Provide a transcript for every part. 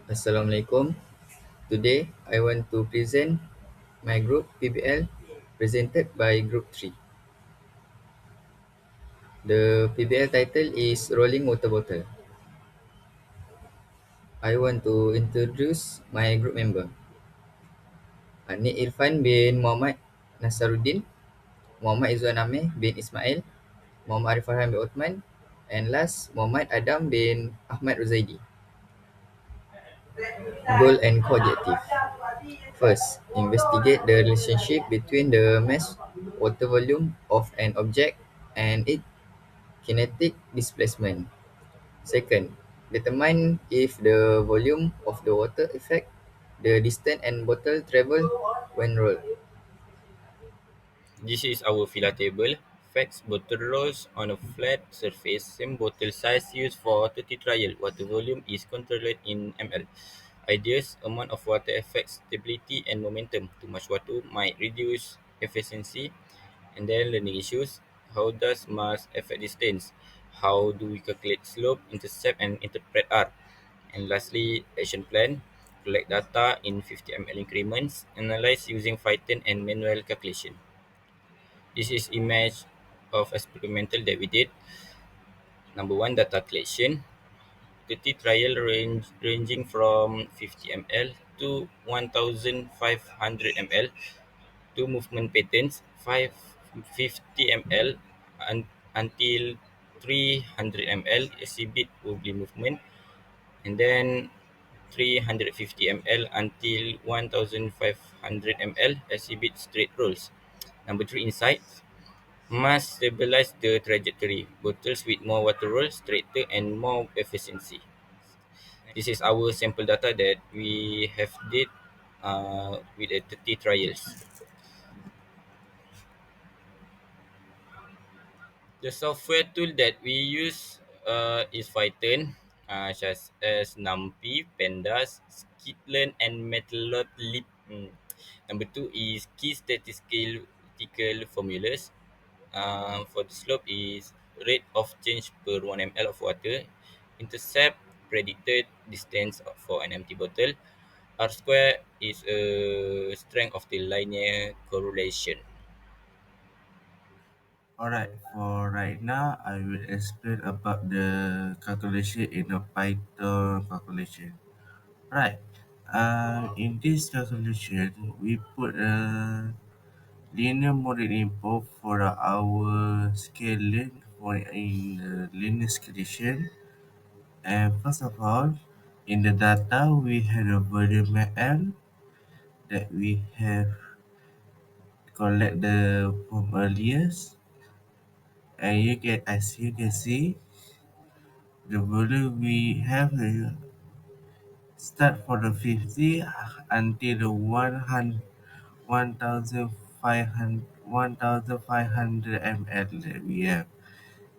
Assalamualaikum. Today I want to present my group PBL presented by group 3. The PBL title is Rolling Water Bottle. I want to introduce my group member. Ni Irfan bin Muhammad Nasaruddin, Muhammad Izzuan Amir bin Ismail, Muhammad Arif Farhan bin Uthman, and last Muhammad Adam bin Ahmad Ruzaidi. Goal and objective. First, investigate the relationship between the mass water volume of an object and its kinetic displacement. Second, determine if the volume of the water affect the distance and bottle travel when rolled. This is our filler table. Facts: bottle rolls on a flat surface. Same bottle size used for 30 trial. Water volume is controlled in ml. Ideas: amount of water affects stability and momentum. Too much water might reduce efficiency. And then learning issues. How does mass affect distance? How do we calculate slope, intercept, and interpret R? And lastly, action plan. Collect data in 50 ml increments. Analyze using Python and manual calculation. This is image of experimental that we did. Number one, data collection. 30 trial ranging from 50 ml to 1500 ml. Two movement patterns, 550 ml until 300 ml exhibit wobbly movement, and then 350 ml until 1500 ml exhibit straight rolls. Number three, insights. Must stabilize the trajectory. Bottles with more water roll, straighter and more efficiency. This is our sample data that we have did with the 30 trials. The software tool that we use is Python, such as NumPy, Pandas, Skitlearn, and Matplotlib. Number two is key statistical formulas. For the slope is rate of change per 1 ml of water. Intercept predicted distance for an empty bottle. R square is a strength of the linear correlation. Alright, for right now, I will explain about the calculation in a Python calculation. Right, in this calculation, we put a linear model input for our scale length for in the linear scalation. And first of all, in the data, we had a volume L that we have collect the from earlier, and as you can see, the volume we have start for the 50 until the 100, 1500 ml that we have,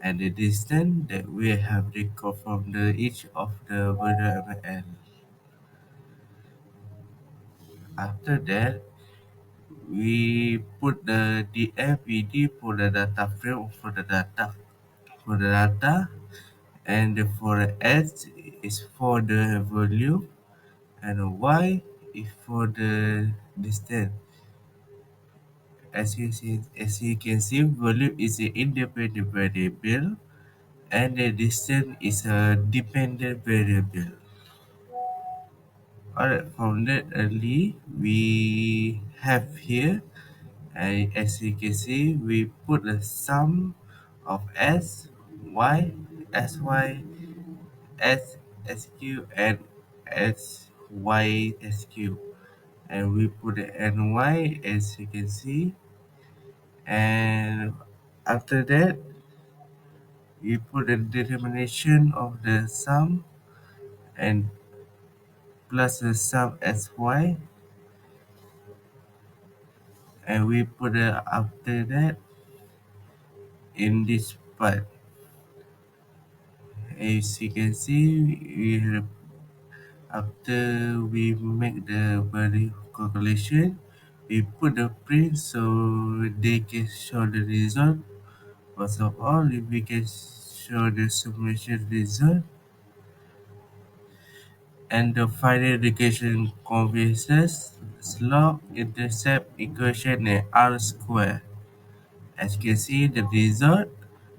and the distance that we have record from the each of the volume ml. After that, we put the DFVD for the data frame for the data, and for S is for the volume, and Y is for the distance. As you can see, volume is an independent variable, and the distance is a dependent variable. Alright, from that early, we have here, as you can see, we put the sum of S, Y, SY, SQ, and SYSQ. And we put the NY, as you can see, and after that, we put the determination of the sum and plus the sum SY, and we put the after that in this part. As you can see, we have, after we make the value calculation, we put the print so they can show the result. First of all, if we can show the summation result, and the final regression converses slope intercept equation and R square. As you can see the result,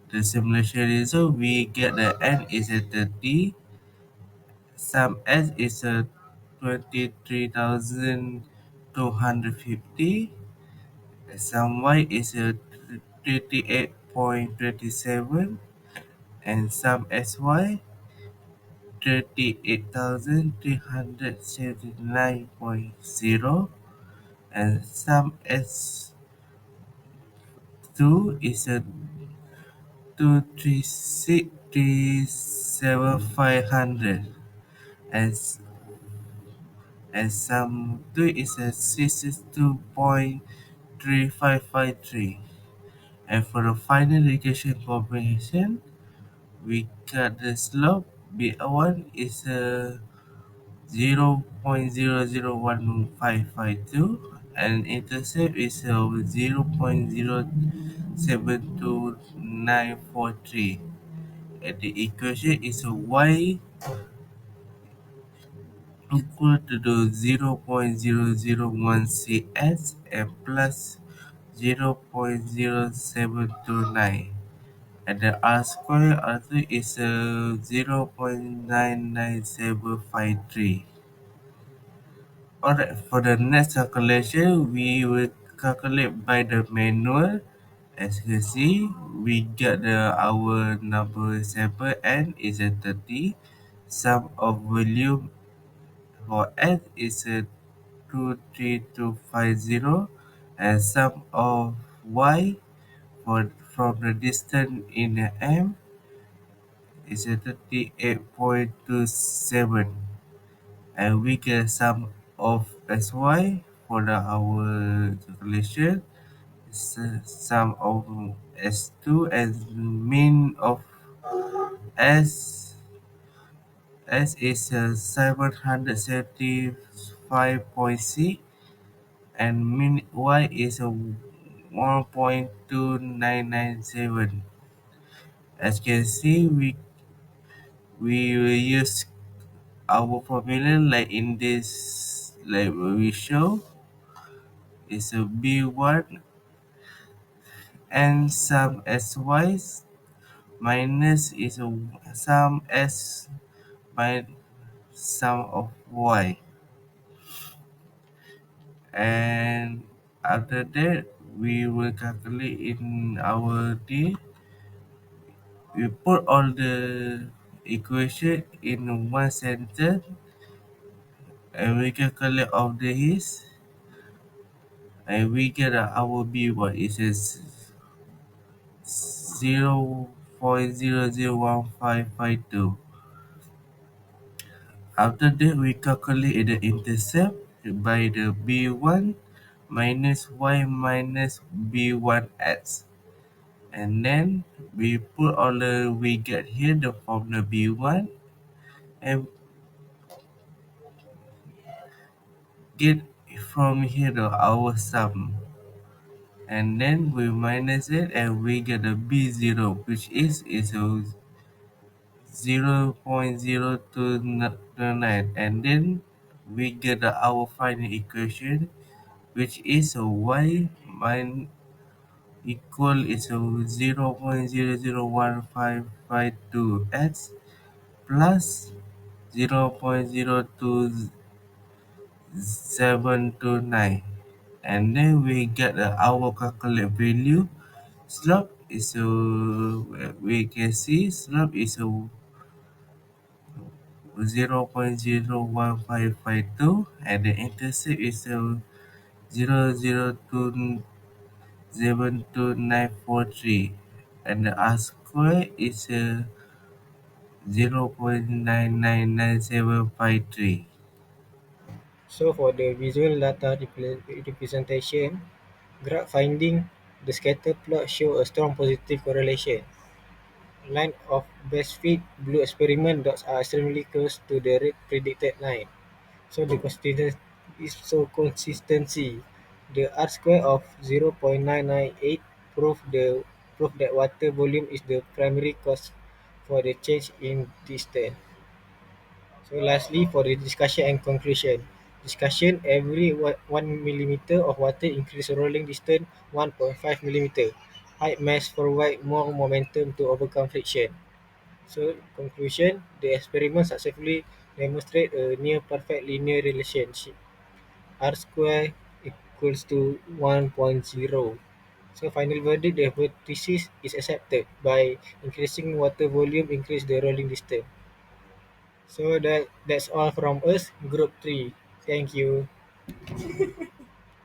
the simulation result, we get the n is a 30, sum s is a 23,250, sum y is a 38.27, and sum sy 38,379.0, and sum s2 is a 236,37500, and sum 2 is a 62.3553. And for the final regression comprehension, we got the slope B1 is a 0.001552, and intercept is a 0.072943, and the equation is a y equal to the 0.001 cs and plus 0.0729, and the r square r2 is 0.99753. Alright, for the next calculation, we will calculate by the manual. As you can see, we get our number sample n is a 30. Sum of volume for n is a 23250, and sum of y for from the distance in the m is a 38.27, and we get sum of sy for our calculation. Sum of s2 and mean of s is 775.6, and mean y is 1.2997. As you can see, we will use our formula like in this, like we show, is a b1 and sum sy minus is a sum s minus sum of y, and after that we will calculate in our d. We put all the equation in one sentence, and we calculate all the his, and we get our b what is 0.001552. After that, we calculate the intercept by the b1 minus y minus b1x, and then we put all the we get here the formula b1, and get from here our sum, and then we minus it and we get a b0, which is a 0.0229, and then we get our final equation, which is a y min equal is a 0.001552x plus 0.02729, and then we get our calculate value. Slope is a, we can see slope is a 0.01552, and the intercept is a 0.0272943, and the r square is a 0.99753. So for the visual data representation, graph finding, the scatter plot show a strong positive correlation. Line of best fit blue experiment dots are extremely close to the red predicted line. So the consistency. The R square of 0.998 prove that water volume is the primary cause for the change in distance. So lastly, for the discussion and conclusion. Discussion: every 1 millimeter of water increase rolling distance 1.5 millimeter. Height mass provide more momentum to overcome friction. So conclusion: the experiment successfully demonstrate a near perfect linear relationship. R square equals to 1.0. So final verdict: the hypothesis is accepted. By increasing water volume, increase the rolling distance. So that's all from us, Group 3. Thank you.